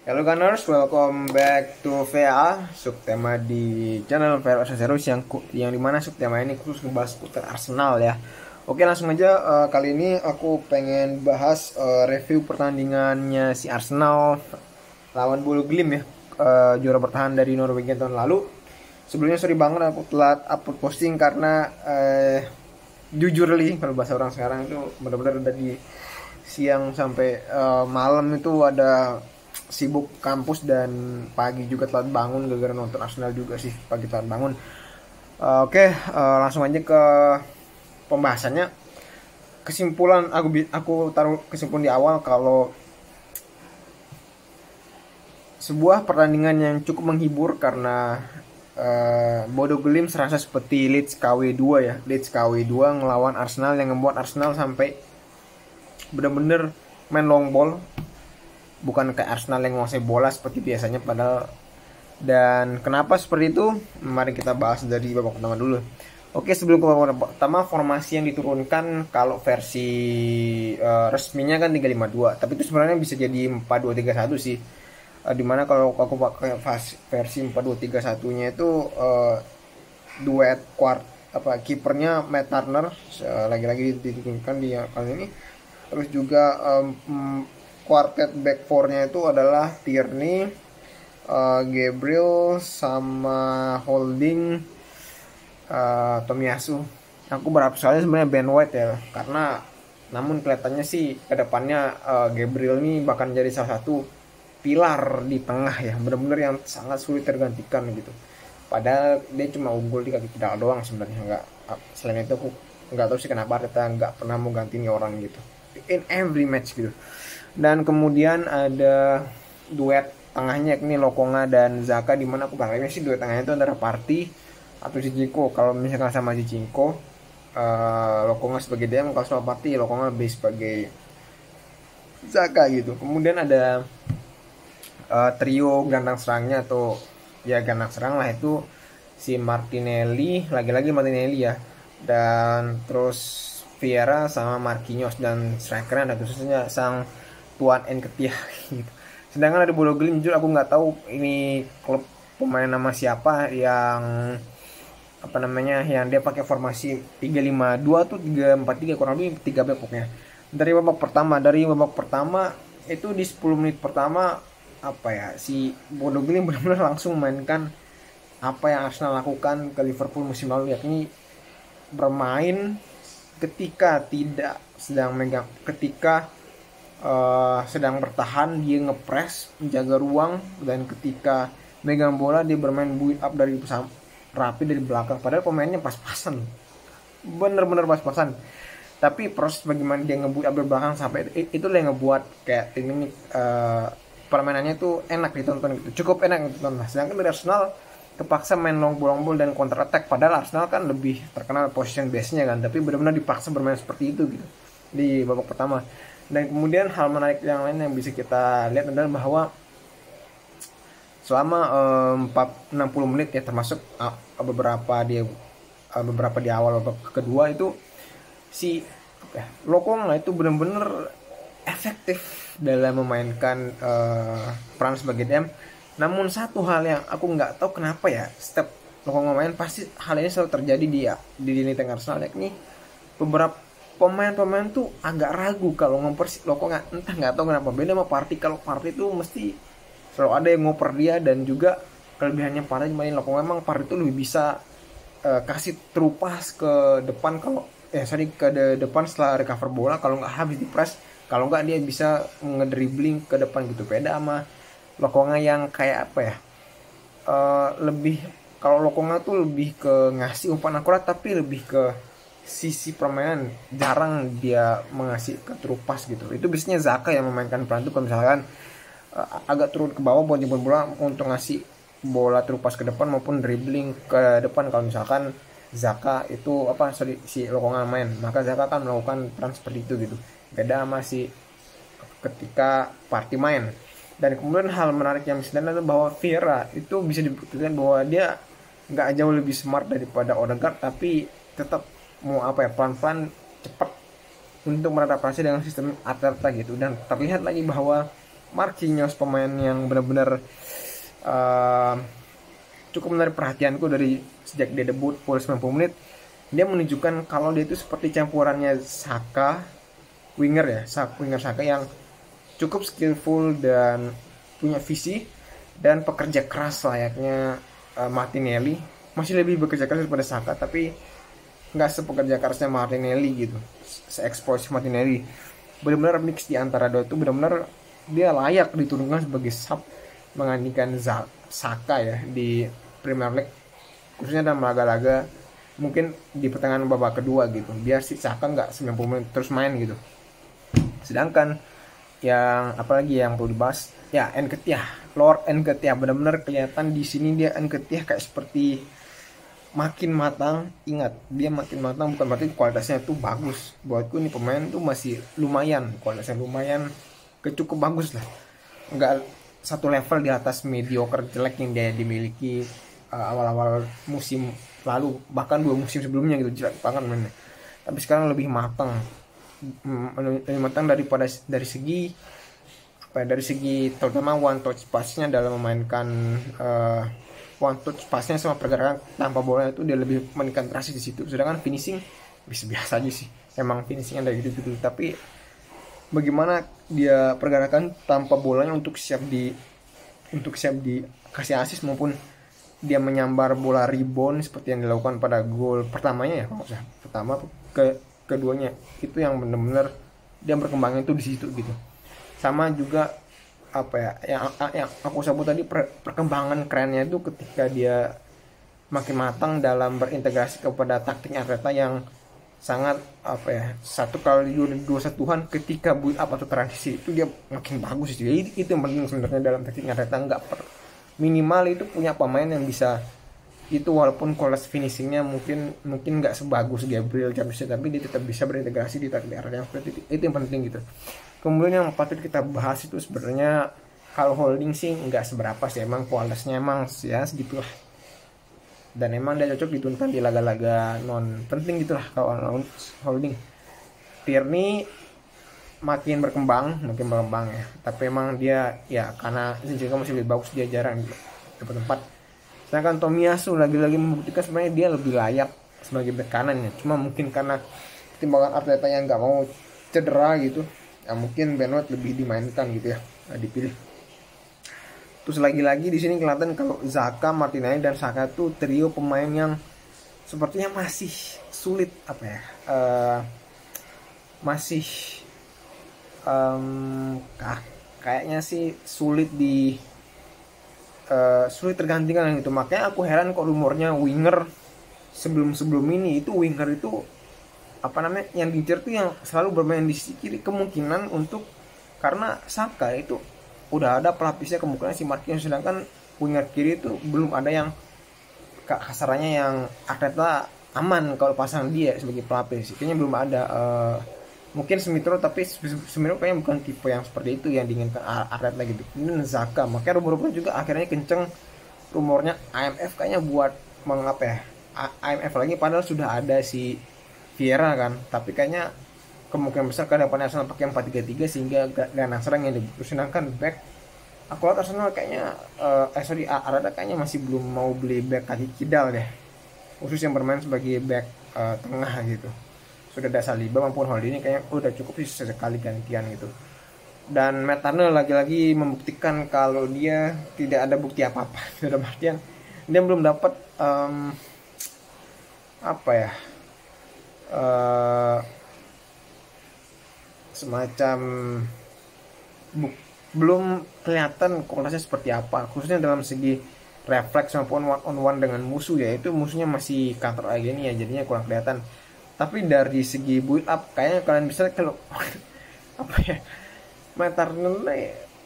Halo Gunners, welcome back to VA, subtema di channel VA Series yang dimana subtema ini khusus ngebahas seputar Arsenal ya. Oke, langsung aja. Kali ini aku pengen bahas review pertandingannya si Arsenal lawan Bulu Glim ya, juara bertahan dari Norwegian tahun lalu. Sebelumnya sorry banget aku telat upload posting karena jujur li kalau bahasa orang sekarang itu benar-benar dari siang sampai malam itu ada sibuk kampus dan pagi juga telat bangun gara-gara nonton Arsenal juga sih, pagi telat bangun. Oke, langsung aja ke pembahasannya. Kesimpulan aku taruh kesimpulan di awal kalau sebuah pertandingan yang cukup menghibur karena Bodo Glimt serasa seperti Leeds KW2 ya. Leeds KW2 ngelawan Arsenal yang membuat Arsenal sampai bener-bener main long ball, bukan kayak Arsenal yang menguasai bola seperti biasanya padahal. Dan kenapa seperti itu? Mari kita bahas dari babak pertama dulu. Oke, sebelum ke babak pertama, formasi yang diturunkan kalau versi resminya kan 352, tapi itu sebenarnya bisa jadi 4231 sih. Dimana kalau aku pakai versi 4231-nya itu duet kipernya Matt Turner lagi-lagi diturunkan di kali ini. Terus juga quartet back four-nya itu adalah Tierney, Gabriel sama Holding, Tomiyasu. Aku berharap sekali sebenarnya Ben White ya, karena namun kelihatannya sih kedepannya Gabriel ini bahkan jadi salah satu pilar di tengah ya, benar-benar yang sangat sulit tergantikan gitu. Padahal dia cuma unggul di kaki pedal doang sebenarnya, nggak. Selain itu aku nggak tahu sih kenapa Arteta nggak pernah mau ganti orang gitu in every match gitu. Dan kemudian ada duet tengahnya yakni Lokonga dan Zaka, di mana aku berharapnya sih duet tengahnya itu antara Partey atau Zinchenko. Kalau misalkan sama Zinchenko, Lokonga sebagai DM, kalau sama Partey Lokonga base sebagai Zaka gitu. Kemudian ada trio gelandang serangnya, atau ya gelandang serang lah, itu si Martinelli, lagi-lagi Martinelli ya, dan terus Vieira sama Marquinhos, dan strikernya ada khususnya sang Tuan Nketiah gitu. Sedangkan ada Bodo Glimt, jujur aku nggak tahu ini klub pemain nama siapa yang yang dia pakai formasi 352 tuh 343, kurang lebih 3 back pokoknya. Dari babak pertama itu di 10 menit pertama si Bodo Glimt benar-benar langsung mainkan apa yang Arsenal lakukan ke Liverpool musim lalu, yakni bermain ketika tidak sedang megang, ketika sedang bertahan dia ngepres menjaga ruang, dan ketika megang bola dia bermain build up dari rapi dari belakang, padahal pemainnya pas-pasan, bener-bener pas-pasan. Tapi proses bagaimana dia ngebuild up dari belakang sampai itu yang ngebuat kayak tim ini permainannya tuh enak ditonton gitu, cukup enak ditonton. Sedangkan dari Arsenal terpaksa main long ball dan counter attack, padahal Arsenal kan lebih terkenal position base-nya kan, tapi benar-benar dipaksa bermain seperti itu gitu di babak pertama. Dan kemudian hal menarik yang lain yang bisa kita lihat adalah bahwa selama 60 menit ya, termasuk beberapa di awal babak kedua itu, si Lokong itu benar-benar efektif dalam memainkan peran sebagai DM. Namun satu hal yang aku nggak tahu kenapa ya, setiap Lokong main pasti hal ini selalu terjadi di lini tengah Arsenal, yakni beberapa pemain-pemain tuh agak ragu kalau ngoper si Lokong, entah nggak tahu kenapa. Beda sama Partey, kalau Partey tuh mesti selalu ada yang ngoper dia, dan juga kelebihannya Partey main Lokong, memang Partey tuh lebih bisa kasih terupas ke depan, kalau ke depan setelah recover bola, kalau nggak habis di press, kalau nggak dia bisa ngedribbling ke depan gitu. Beda sama Lokonga yang kayak lebih, kalau Lokonga tuh lebih ke ngasih umpan akurat, tapi lebih ke sisi permainan, jarang dia mengasih ke terupas gitu. Itu biasanya Zaka yang memainkan peran itu, kalau misalkan agak turun ke bawah buat jemput bola untuk ngasih bola terupas ke depan maupun dribbling ke depan. Kalau misalkan Zaka itu si Lokonga main, maka Zaka akan melakukan peran seperti itu gitu. Beda sama si ketika Partey main. Dan kemudian hal menarik yang bisa adalah bahwa Vieira itu bisa dibuktikan bahwa dia nggak jauh lebih smart daripada Odegaard, tapi tetap mau pelan-pelan cepat untuk beradaptasi dengan sistem Arteta gitu. Dan terlihat lagi bahwa Marquinhos pemain yang benar-benar cukup menarik perhatianku dari sejak dia debut full 90 menit. Dia menunjukkan kalau dia itu seperti campurannya Saka, winger ya, winger Saka yang cukup skillful dan punya visi dan pekerja keras layaknya Martinelli. Masih lebih bekerja keras daripada Saka, tapi nggak sepekerja kerasnya Martinelli gitu, se-eksplosif Martinelli. Benar-benar mix di antara dua itu, benar-benar dia layak diturunkan sebagai sub menggantikan Saka ya di Premier League, khususnya dalam laga-laga mungkin di pertengahan babak kedua gitu, biar si Saka nggak 90 menit terus main gitu. Sedangkan yang apalagi yang perlu dibahas ya Nketiah, Lord Nketiah, benar-benar kelihatan di sini dia Nketiah kayak seperti makin matang. Ingat, dia makin matang bukan berarti kualitasnya itu bagus. Buatku ini pemain tuh masih lumayan, kualitasnya lumayan, cukup bagus lah, nggak satu level di atas mediocre jelek yang dia dimiliki awal-awal musim lalu, bahkan 2 musim sebelumnya gitu, jelek banget mainnya. Tapi sekarang lebih matang, lebih matang dari segi apa ya, dari segi terutama one touch passnya dalam memainkan one touch passnya sama pergerakan tanpa bola itu dia lebih menkonsentrasi di situ. Sedangkan finishing biasa aja sih, emang finishingnya dari gitu-gitu, tapi bagaimana dia pergerakan tanpa bolanya untuk siap di kasih asis, maupun dia menyambar bola rebound seperti yang dilakukan pada gol pertamanya ya, kalau pertama keduanya itu yang benar-benar dia berkembangnya itu di situ gitu. Sama juga apa ya yang aku sebut tadi, perkembangan kerennya itu ketika dia makin matang dalam berintegrasi kepada taktik Arteta yang sangat apa ya, 1x2-1-an ketika build up atau transisi itu dia makin bagus sih. Jadi itu yang penting sebenarnya dalam taktik Arteta, nggak minimal itu punya pemain yang bisa itu, walaupun kualitas finishingnya mungkin nggak sebagus Gabriel Jesus, tapi dia tetap bisa berintegrasi di taktik Arteta yang seperti itu yang penting gitu. Kemudian yang patut kita bahas itu sebenarnya kalau Holding sih nggak seberapa sih, emang kualitasnya emang ya segitu lah, dan emang dia cocok diturunkan di laga-laga non penting gitulah. Kalau Holding, Tierney makin berkembang ya, tapi emang dia ya karena Zinchenko masih lebih bagus, dia jarang dapat tempat. Sedangkan Tomiyasu lagi-lagi membuktikan sebenarnya dia lebih layak sebagai bek kanan ya, cuma mungkin karena pertimbangan Arteta yang nggak mau cedera gitu ya, mungkin Ben White lebih dimainkan gitu ya, dipilih. Terus lagi-lagi di sini kelihatan kalau Xhaka, Martinelli dan Saka itu trio pemain yang sepertinya masih sulit apa ya, masih kayaknya sih sulit tergantikan gitu. Makanya aku heran kok rumornya winger sebelum ini itu winger itu apa namanya yang diincar tuh yang selalu bermain di sisi kiri, kemungkinan untuk karena Saka itu udah ada pelapisnya, kemungkinan si Marquinhos, sedangkan winger kiri itu belum ada yang kasarannya yang Arteta aman kalau pasang dia sebagai pelapis, kayaknya belum ada. Mungkin Smith Rowe, tapi Smith Rowe kayaknya bukan tipe yang seperti itu yang diinginkan Arteta gitu. Ini Xhaka, makanya rumor-rumor juga akhirnya kenceng rumornya IMF kayaknya buat mengapa ya, IMF lagi, padahal sudah ada si Vieira kan, tapi kayaknya kemungkinan besar ke depannya Arsenal pakai 4-3-3 sehingga gelandang serang yang dibutuhkan. Sedangkan back, aku lihat Arsenal kayaknya Arteta kayaknya masih belum mau beli back kaki kidal deh, khusus yang bermain sebagai back tengah gitu. Sudah ada Saliba maupun Holding, ini kayaknya udah cukup sih sekali gantian gitu. Dan Matt Turner lagi-lagi membuktikan kalau dia tidak ada bukti apa-apa dalam artian dia belum dapat apa ya, semacam belum kelihatan kualitasnya seperti apa, khususnya dalam segi refleks maupun one on one dengan musuh ya, itu musuhnya masih counter lagi nih ya, jadinya kurang kelihatan. Tapi dari segi build up kayaknya kalian bisa kalau apa ya, Metarnel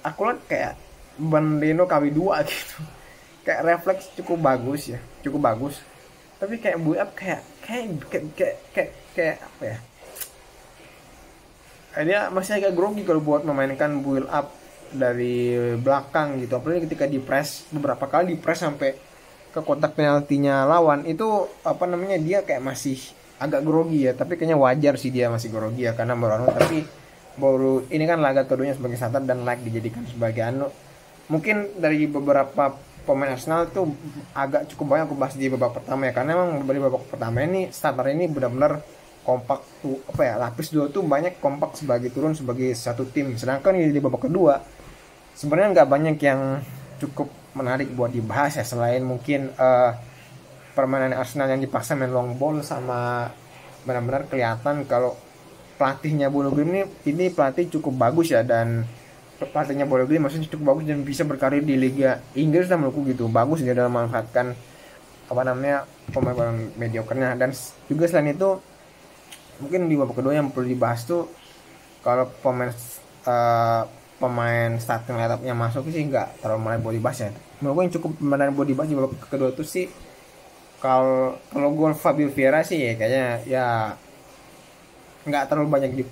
aku lihat kayak Bandeno KW2 gitu, kayak refleks cukup bagus ya, cukup bagus, tapi kayak build up kayak apa ya, dia masih agak grogi kalau buat memainkan build up dari belakang gitu, apalagi ketika di press, beberapa kali di press sampai ke kotak penaltinya lawan itu apa namanya, dia kayak masih agak grogi ya. Tapi kayaknya wajar sih dia masih grogi ya karena Morano, tapi baru ini kan laga keduanya sebagai starter dan layak dijadikan sebagai mungkin dari beberapa pemain Arsenal tuh agak cukup banyak aku bahas di babak pertama ya, karena emang dari babak pertama ini starter ini benar-benar kompak tuh, apa ya, lapis dua tuh banyak kompak sebagai turun sebagai satu tim. Sedangkan di babak kedua sebenarnya nggak banyak yang cukup menarik buat dibahas ya, selain mungkin permainan Arsenal yang dipaksa main long ball, sama benar-benar kelihatan kalau pelatihnya Bono Grim ini pelatih cukup bagus ya, dan pelatihnya Bono Grim maksudnya cukup bagus dan bisa berkarir di Liga Inggris dan menurutku gitu, bagus dia dalam memanfaatkan apa namanya pemain-pemain mediokernya. Dan juga selain itu mungkin di babak kedua yang perlu dibahas tuh kalau pemain starting lineup-nya masuk sih nggak terlalu menarik buat dibahas ya. Menurutku yang cukup menarik buat dibahas di babak kedua tuh sih kalau gol Fabio Vieira sih ya, kayaknya ya nggak terlalu banyak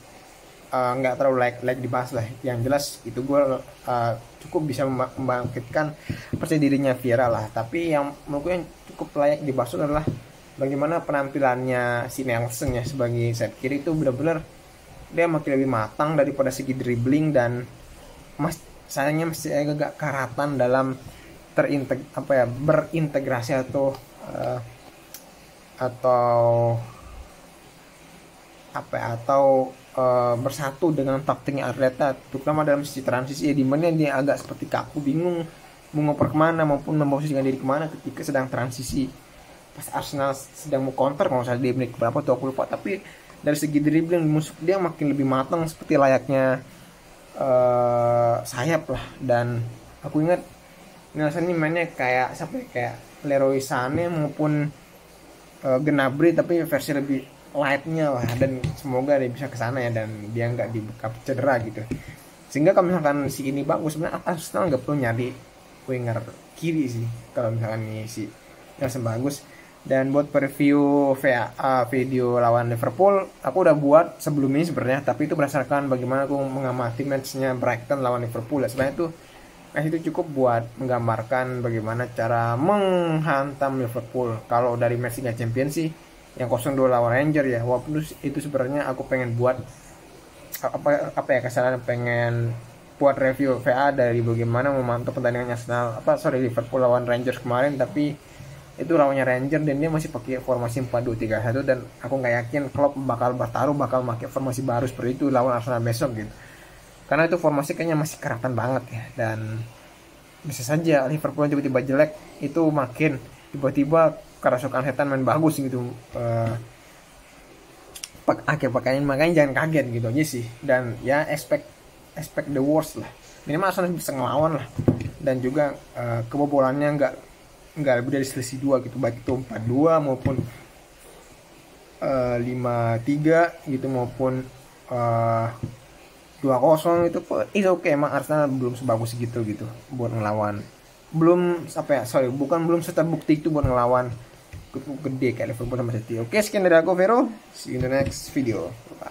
nggak terlalu like dibahas lah. Yang jelas itu gol cukup bisa membangkitkan percaya dirinya Vieira lah. Tapi yang menurutku yang cukup layak dibahas adalah bagaimana penampilannya si Nelson ya sebagai sayap kiri. Itu benar-benar dia makin lebih matang daripada segi dribbling, dan sayangnya masih agak karatan dalam berintegrasi atau bersatu dengan taktiknya Arteta, terutama dalam sisi transisi ya, di mana dia agak seperti kaku, bingung mau ngoper kemana maupun memposisikan diri kemana ketika sedang transisi. Pas Arsenal sedang mau counter, kalau saya di menit berapa tuh aku lupa, tapi dari segi dribbling musuh dia makin lebih matang seperti layaknya sayap lah. Dan aku ingat Nelson ini mainnya kayak Leroy Sané maupun Gnabry, tapi versi lebih lightnya lah, dan semoga dia bisa kesana ya, dan dia nggak dibekap cedera gitu. Sehingga kalau misalkan si ini bagus, sebenarnya Arsenal nggak perlu nyari winger kiri sih kalau misalkan ini si Nelson bagus. Dan buat preview video lawan Liverpool aku udah buat sebelum ini sebenarnya, tapi itu berdasarkan bagaimana aku mengamati matchnya Brighton lawan Liverpool ya. Sebenarnya itu match itu cukup buat menggambarkan bagaimana cara menghantam Liverpool. Kalau dari match Liga Champions sih yang 0-2 lawan Rangers ya, walaupun itu sebenarnya aku pengen buat kesalahan pengen buat review VA dari bagaimana memantau pertandingan Liverpool lawan Rangers kemarin, tapi itu lawannya Rangers dan dia masih pakai formasi 4-2-3-1, dan aku nggak yakin Klopp bakal pakai formasi baru seperti itu lawan Arsenal besok gitu, karena itu formasi kayaknya masih keratan banget ya. Dan bisa saja Liverpool tiba-tiba jelek itu makin tiba-tiba kerasukan setan main bagus gitu pakaian, makanya jangan kaget gitu aja sih. Dan ya expect the worst lah, minimal Arsenal bisa ngelawan lah, dan juga kebobolannya nggak lebih dari selisih 2 gitu, baik itu 4-2 maupun 5-3 gitu, maupun 2-0 itu oke. Emang Arsenal belum sebagus gitu buat ngelawan, belum seterbukti itu buat ngelawan klub gede kayak Liverpool sama City. Oke, sekian dari aku Vero, see you in the next video. Bye.